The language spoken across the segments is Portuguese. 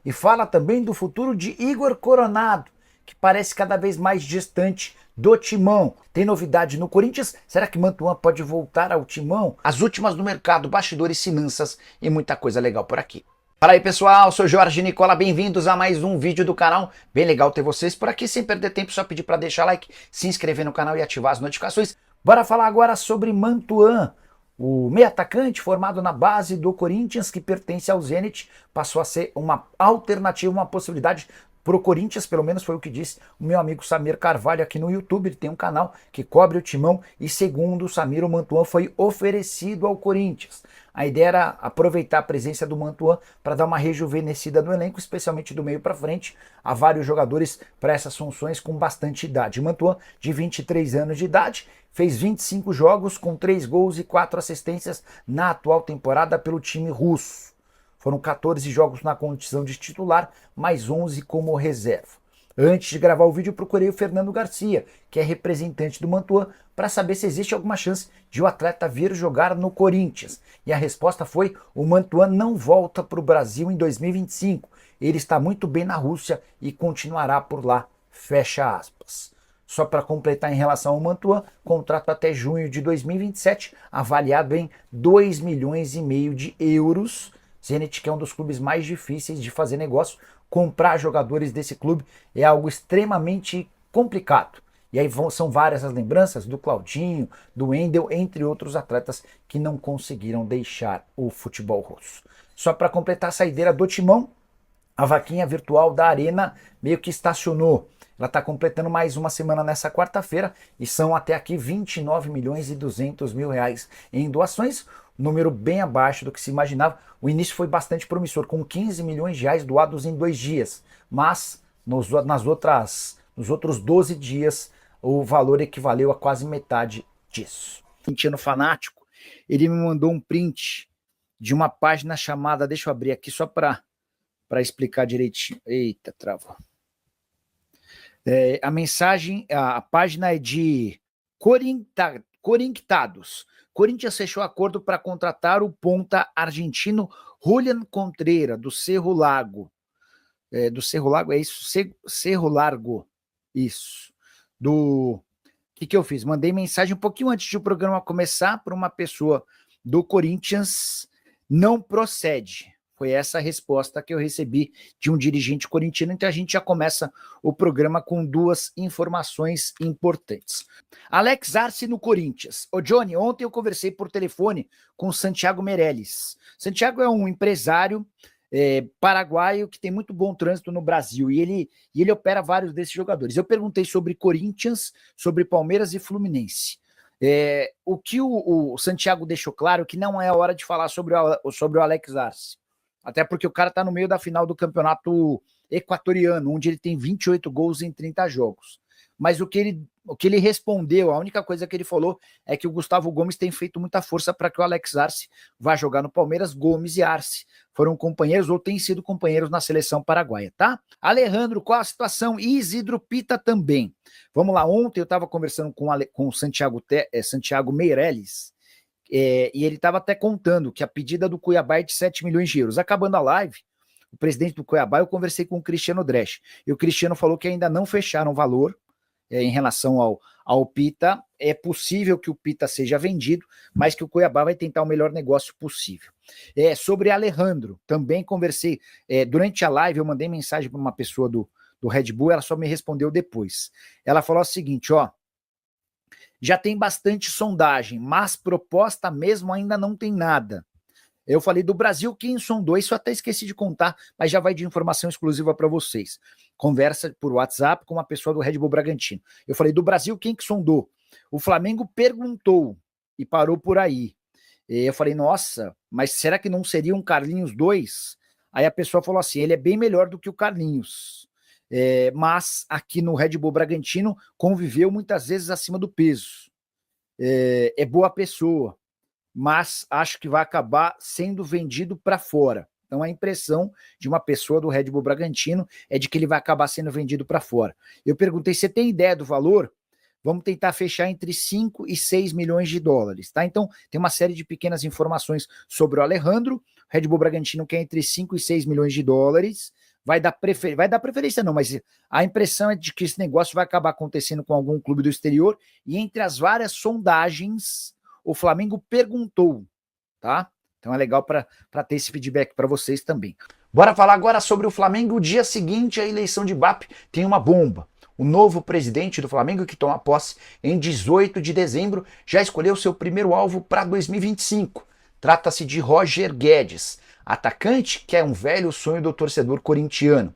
E fala também do futuro de Igor Coronado, que parece cada vez mais distante do Timão. Tem novidade no Corinthians? Será que Mantuan pode voltar ao Timão? As últimas no mercado, bastidores, finanças e muita coisa legal por aqui. Fala aí pessoal, sou Jorge Nicola, bem-vindos a mais um vídeo do canal. Bem legal ter vocês por aqui, sem perder tempo, só pedir para deixar like, se inscrever no canal e ativar as notificações. Bora falar agora sobre Mantuan. O meio atacante formado na base do Corinthians, que pertence ao Zenit, passou a ser uma alternativa, uma possibilidade para o Corinthians, pelo menos foi o que disse o meu amigo Samir Carvalho aqui no YouTube. Ele tem um canal que cobre o Timão e, segundo o Samir, o Mantuan foi oferecido ao Corinthians. A ideia era aproveitar a presença do Mantuan para dar uma rejuvenescida no elenco, especialmente do meio para frente. Há vários jogadores para essas funções com bastante idade. O Mantuan, de 23 anos de idade, fez 25 jogos com 3 gols e 4 assistências na atual temporada pelo time russo. Foram 14 jogos na condição de titular, mais 11 como reserva. Antes de gravar o vídeo, procurei o Fernando Garcia, que é representante do Mantuan, para saber se existe alguma chance de o atleta vir jogar no Corinthians. E a resposta foi: o Mantuan não volta para o Brasil em 2025. Ele está muito bem na Rússia e continuará por lá. Fecha aspas. Só para completar em relação ao Mantuan, contrato até junho de 2027, avaliado em 2,5 milhões de euros. Zenit, que é um dos clubes mais difíceis de fazer negócio, comprar jogadores desse clube é algo extremamente complicado. E aí são várias as lembranças do Claudinho, do Wendel, entre outros atletas que não conseguiram deixar o futebol russo. Só para completar a saideira do Timão, a vaquinha virtual da Arena meio que estacionou. Ela está completando mais uma semana nessa quarta-feira e são até aqui 29 milhões e 200 mil reais em doações, número bem abaixo do que se imaginava. O início foi bastante promissor, com 15 milhões de reais doados em 2 dias, mas nos outros 12 dias o valor equivaleu a quase metade disso. Corintiano fanático, ele me mandou um print de uma página chamada, deixa eu abrir aqui só para explicar direitinho. Eita, travou. A mensagem, a página é de Corinthians. Corinthians fechou acordo para contratar o ponta argentino Julián Contreras, do Cerro Largo. Do Cerro Largo, é isso? Cerro Largo. Isso. O que eu fiz? Mandei mensagem um pouquinho antes de o programa começar para uma pessoa do Corinthians. Não procede. Foi essa a resposta que eu recebi de um dirigente corintiano. Então a gente já começa o programa com 2 informações importantes. Alex Arce no Corinthians. Ô Johnny, ontem eu conversei por telefone com o Santiago Meirelles. Santiago é um empresário paraguaio que tem muito bom trânsito no Brasil e ele opera vários desses jogadores. Eu perguntei sobre Corinthians, sobre Palmeiras e Fluminense. O que o Santiago deixou claro é que não é a hora de falar sobre o Alex Arce. Até porque o cara tá no meio da final do campeonato equatoriano, onde ele tem 28 gols em 30 jogos. Mas o que ele respondeu, a única coisa que ele falou é que o Gustavo Gomes tem feito muita força para que o Alex Arce vá jogar no Palmeiras. Gomes e Arce foram companheiros ou têm sido companheiros na seleção paraguaia, tá? Alejandro, qual a situação? E Isidro Pita também. Vamos lá, ontem eu estava conversando com o Santiago Meirelles, e ele estava até contando que a pedida do Cuiabá é de 7 milhões de euros. Acabando a live, o presidente do Cuiabá, eu conversei com o Cristiano Dresch, e o Cristiano falou que ainda não fecharam o valor em relação ao Pita. É possível que o Pita seja vendido, mas que o Cuiabá vai tentar o melhor negócio possível. Sobre Alejandro, também conversei. Durante a live, eu mandei mensagem para uma pessoa do Red Bull, ela só me respondeu depois. Ela falou o seguinte, ó: já tem bastante sondagem, mas proposta mesmo ainda não tem nada. Eu falei do Brasil, quem sondou, isso eu até esqueci de contar, mas já vai de informação exclusiva para vocês. Conversa por WhatsApp com uma pessoa do Red Bull Bragantino. Eu falei do Brasil, quem que sondou? O Flamengo perguntou e parou por aí. Eu falei, nossa, mas será que não seria um Carlinhos 2? Aí a pessoa falou assim, ele é bem melhor do que o Carlinhos. Mas aqui no Red Bull Bragantino conviveu muitas vezes acima do peso. É boa pessoa, mas acho que vai acabar sendo vendido para fora. Então a impressão de uma pessoa do Red Bull Bragantino é de que ele vai acabar sendo vendido para fora. Eu perguntei, você tem ideia do valor? Vamos tentar fechar entre 5 e 6 milhões de dólares, tá? Então tem uma série de pequenas informações sobre o Alejandro. O Red Bull Bragantino quer entre 5 e 6 milhões de dólares, vai dar preferência não, mas a impressão é de que esse negócio vai acabar acontecendo com algum clube do exterior, e entre as várias sondagens, o Flamengo perguntou, tá? Então é legal para ter esse feedback para vocês também. Bora falar agora sobre o Flamengo. O dia seguinte à eleição de BAP tem uma bomba. O novo presidente do Flamengo, que toma posse em 18 de dezembro, já escolheu seu primeiro alvo para 2025. Trata-se de Roger Guedes, atacante que é um velho sonho do torcedor corintiano.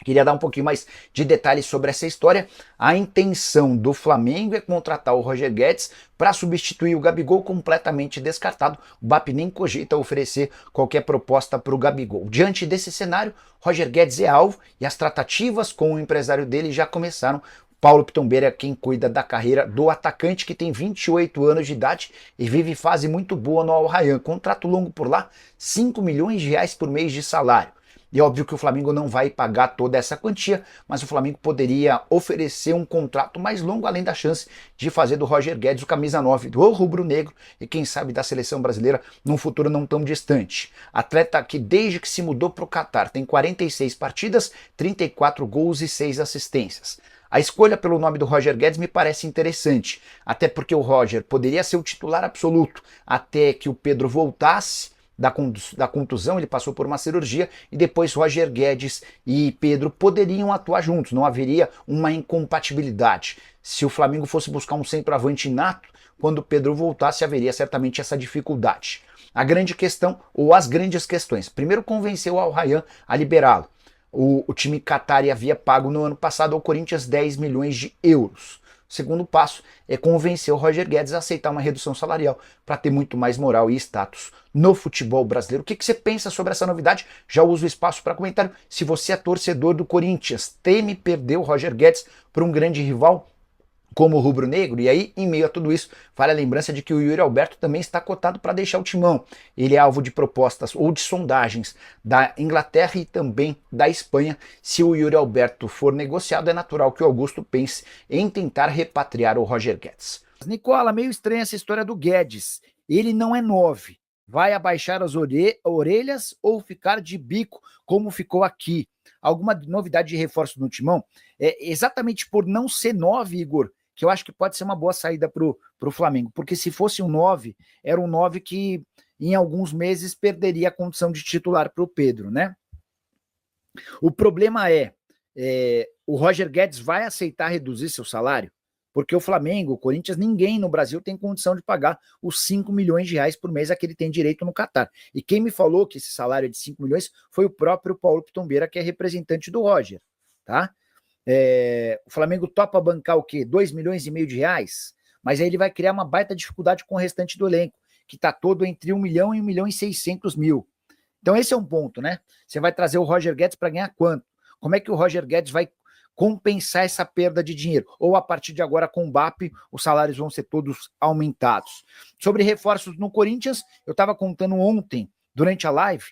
Queria dar um pouquinho mais de detalhes sobre essa história. A intenção do Flamengo é contratar o Roger Guedes para substituir o Gabigol, completamente descartado. O BAP nem cogita oferecer qualquer proposta para o Gabigol. Diante desse cenário, Roger Guedes é alvo e as tratativas com o empresário dele já começaram. Paulo Pitombeira é quem cuida da carreira do atacante, que tem 28 anos de idade e vive fase muito boa no Al Rayyan. Contrato longo por lá, 5 milhões de reais por mês de salário. E é óbvio que o Flamengo não vai pagar toda essa quantia, mas o Flamengo poderia oferecer um contrato mais longo, além da chance de fazer do Roger Guedes o camisa 9 do rubro-negro e quem sabe da seleção brasileira num futuro não tão distante. Atleta que desde que se mudou para o Catar tem 46 partidas, 34 gols e 6 assistências. A escolha pelo nome do Roger Guedes me parece interessante, até porque o Roger poderia ser o titular absoluto até que o Pedro voltasse da contusão, ele passou por uma cirurgia e depois Roger Guedes e Pedro poderiam atuar juntos, não haveria uma incompatibilidade. Se o Flamengo fosse buscar um centroavante nato, quando o Pedro voltasse haveria certamente essa dificuldade. A grande questão, ou as grandes questões, primeiro convenceu o Al Rayyan a liberá-lo. O time qatari havia pago no ano passado ao Corinthians 10 milhões de euros. O segundo passo é convencer o Roger Guedes a aceitar uma redução salarial para ter muito mais moral e status no futebol brasileiro. O que você pensa sobre essa novidade? Já uso o espaço para comentário. Se você é torcedor do Corinthians, teme perder o Roger Guedes para um grande rival como o rubro-negro, e aí, em meio a tudo isso, vale a lembrança de que o Yuri Alberto também está cotado para deixar o timão. Ele é alvo de propostas ou de sondagens da Inglaterra e também da Espanha. Se o Yuri Alberto for negociado, é natural que o Augusto pense em tentar repatriar o Roger Guedes. Nicola, meio estranha essa história do Guedes. Ele não é 9. Vai abaixar as orelhas ou ficar de bico, como ficou aqui? Alguma novidade de reforço no timão? Exatamente por não ser 9, Igor, que eu acho que pode ser uma boa saída para o Flamengo, porque se fosse um 9, era um 9 que em alguns meses perderia a condição de titular para o Pedro, né? O problema o Roger Guedes vai aceitar reduzir seu salário? Porque o Flamengo, o Corinthians, ninguém no Brasil tem condição de pagar os 5 milhões de reais por mês a que ele tem direito no Catar. E quem me falou que esse salário é de 5 milhões foi o próprio Paulo Pitombeira, que é representante do Roger, tá? O Flamengo topa bancar o quê? 2 milhões e meio de reais? Mas aí ele vai criar uma baita dificuldade com o restante do elenco, que está todo entre 1 milhão e 1 milhão e 600 mil. Então esse é um ponto, né? Você vai trazer o Roger Guedes para ganhar quanto? Como é que o Roger Guedes vai compensar essa perda de dinheiro? Ou a partir de agora com o BAP, os salários vão ser todos aumentados? Sobre reforços no Corinthians, eu estava contando ontem, durante a live,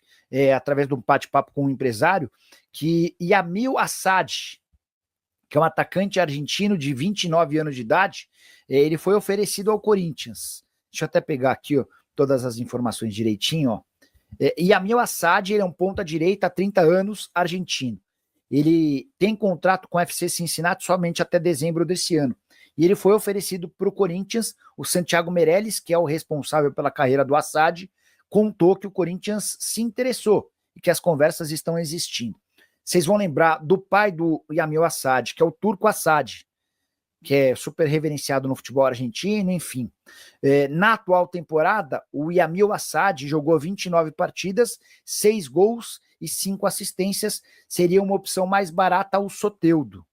através de um bate-papo com um empresário, que Yamil Asad, que é um atacante argentino de 29 anos de idade, ele foi oferecido ao Corinthians. Deixa eu até pegar aqui, ó, todas as informações direitinho, ó. Yamil Asad, ele é um ponta-direita há 30 anos, argentino. Ele tem contrato com o FC Cincinnati somente até dezembro desse ano. E ele foi oferecido para o Corinthians. O Santiago Meirelles, que é o responsável pela carreira do Asad, contou que o Corinthians se interessou e que as conversas estão existindo. Vocês vão lembrar do pai do Yamil Asad, que é o Turco Asad, que é super reverenciado no futebol argentino, enfim. Na atual temporada, o Yamil Asad jogou 29 partidas, 6 gols e 5 assistências. Seria uma opção mais barata ao Soteldo.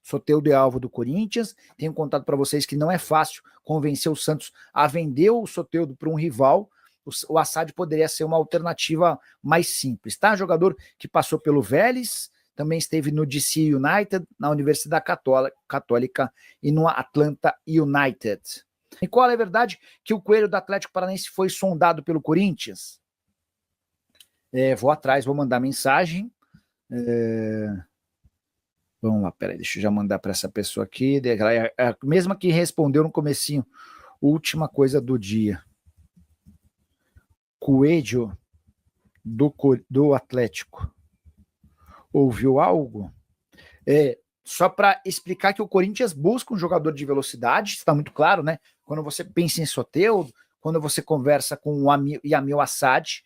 Soteldo é alvo do Corinthians. Tenho contado para vocês que não é fácil convencer o Santos a vender o Soteldo para um rival. O Asad poderia ser uma alternativa mais simples, tá? Jogador que passou pelo Vélez, também esteve no DC United, na Universidade Católica e no Atlanta United. Nicola, é verdade que o Coelho do Atlético Paranaense foi sondado pelo Corinthians? Vou atrás, vou mandar mensagem. Vamos lá, peraí, deixa eu já mandar para essa pessoa aqui. A mesma que respondeu no comecinho, última coisa do dia. Coelho do Atlético. ouviu algo? Só para explicar que o Corinthians busca um jogador de velocidade, está muito claro, né? Quando você pensa em Soteldo, quando você conversa com o Yamil Assad.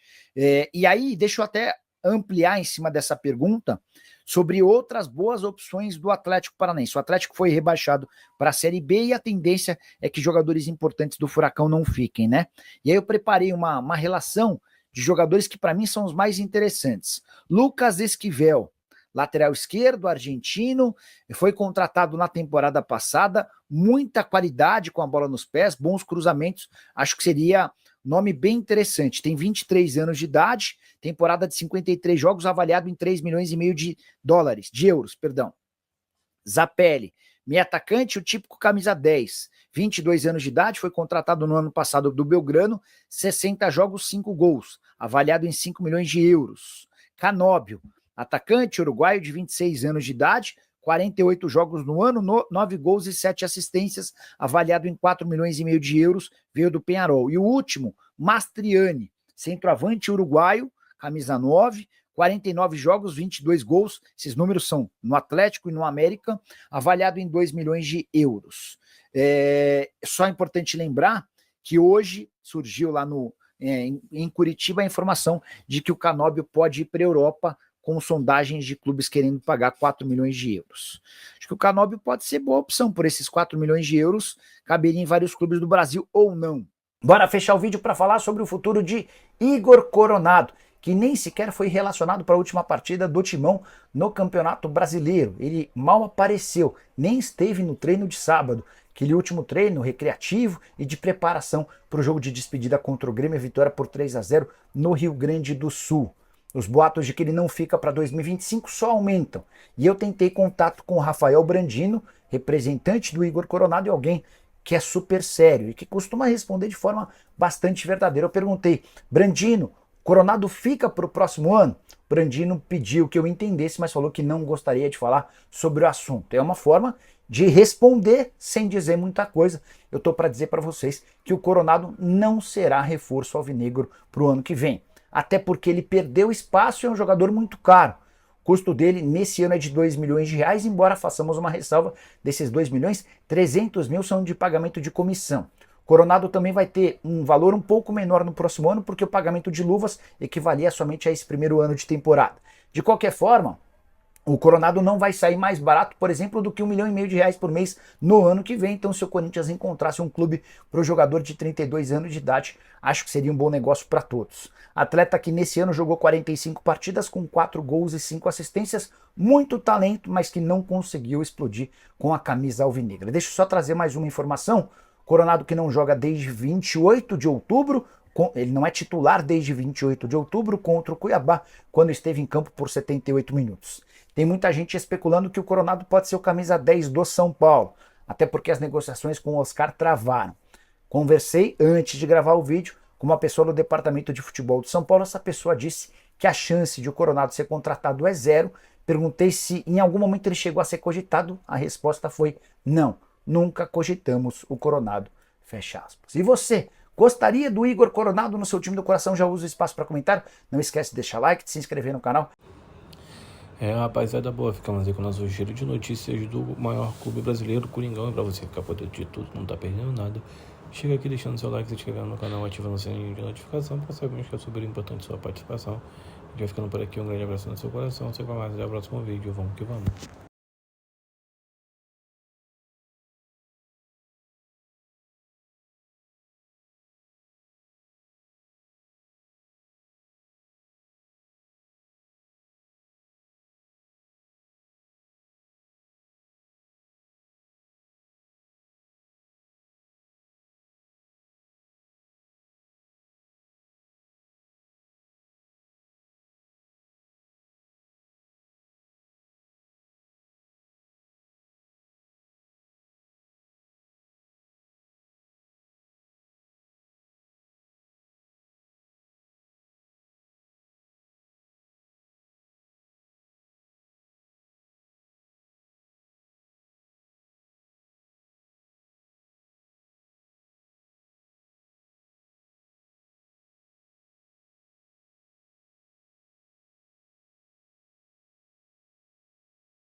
E aí, deixa eu até ampliar em cima dessa pergunta sobre outras boas opções do Atlético Paranaense. O Atlético foi rebaixado para a Série B e a tendência é que jogadores importantes do Furacão não fiquem, né? E aí eu preparei uma relação de jogadores que para mim são os mais interessantes. Lucas Esquivel, lateral esquerdo, argentino, foi contratado na temporada passada, muita qualidade com a bola nos pés, bons cruzamentos, acho que seria um nome bem interessante. Tem 23 anos de idade, temporada de 53 jogos, avaliado em 3 milhões e meio de euros. Zapelli, meio atacante, o típico camisa 10, 22 anos de idade, foi contratado no ano passado do Belgrano, 60 jogos, 5 gols, avaliado em 5 milhões de euros. Canóbio, atacante uruguaio de 26 anos de idade, 48 jogos no ano, 9 gols e 7 assistências, avaliado em 4 milhões e meio de euros, veio do Peñarol. E o último, Mastriani, centroavante uruguaio, camisa 9, 49 jogos, 22 gols, esses números são no Atlético e no América, avaliado em 2 milhões de euros. Só é importante lembrar que hoje surgiu lá em Curitiba a informação de que o Canóbio pode ir para a Europa com sondagens de clubes querendo pagar 4 milhões de euros. Acho que o Canóbio pode ser boa opção por esses 4 milhões de euros, caberia em vários clubes do Brasil ou não. Bora fechar o vídeo para falar sobre o futuro de Igor Coronado, que nem sequer foi relacionado para a última partida do Timão no Campeonato Brasileiro. Ele mal apareceu, nem esteve no treino de sábado, aquele último treino recreativo e de preparação para o jogo de despedida contra o Grêmio, a vitória por 3-0 no Rio Grande do Sul. Os boatos de que ele não fica para 2025 só aumentam. E eu tentei contato com o Rafael Brandino, representante do Igor Coronado, e alguém que é super sério e que costuma responder de forma bastante verdadeira. Eu perguntei, Brandino, Coronado fica para o próximo ano? Brandino pediu que eu entendesse, mas falou que não gostaria de falar sobre o assunto. É uma forma de responder sem dizer muita coisa. Eu estou para dizer para vocês que o Coronado não será reforço alvinegro para o ano que vem. Até porque ele perdeu espaço e é um jogador muito caro. O custo dele nesse ano é de 2 milhões de reais, embora façamos uma ressalva desses 2 milhões, 300 mil são de pagamento de comissão. Coronado também vai ter um valor um pouco menor no próximo ano, porque o pagamento de luvas equivalia somente a esse primeiro ano de temporada. De qualquer forma, o Coronado não vai sair mais barato, por exemplo, do que 1,5 milhão de reais por mês no ano que vem. Então, se o Corinthians encontrasse um clube para o jogador de 32 anos de idade, acho que seria um bom negócio para todos. Atleta que nesse ano jogou 45 partidas com 4 gols e 5 assistências, muito talento, mas que não conseguiu explodir com a camisa alvinegra. Deixa eu só trazer mais uma informação. Coronado que não joga desde 28 de outubro, ele não é titular desde 28 de outubro contra o Cuiabá, quando esteve em campo por 78 minutos. Tem muita gente especulando que o Coronado pode ser o camisa 10 do São Paulo, até porque as negociações com o Oscar travaram. Conversei antes de gravar o vídeo com uma pessoa do departamento de futebol do São Paulo. Essa pessoa disse que a chance de o Coronado ser contratado é zero. Perguntei se em algum momento ele chegou a ser cogitado. A resposta foi não, nunca cogitamos o Coronado. Fecha aspas. E você? Gostaria do Igor Coronado no seu time do coração? Já usa o espaço para comentar. Não esquece de deixar like, de se inscrever no canal. Rapaziada boa, ficamos aí com o nosso giro de notícias do maior clube brasileiro, Coringão, e pra você ficar por dentro de tudo, não tá perdendo nada. Chega aqui deixando seu like, se inscrevendo no canal, ativando o sininho de notificação, porque sabemos que é super importante sua participação. A gente vai ficando por aqui, um grande abraço no seu coração, você vai mais até o próximo vídeo, vamos que vamos.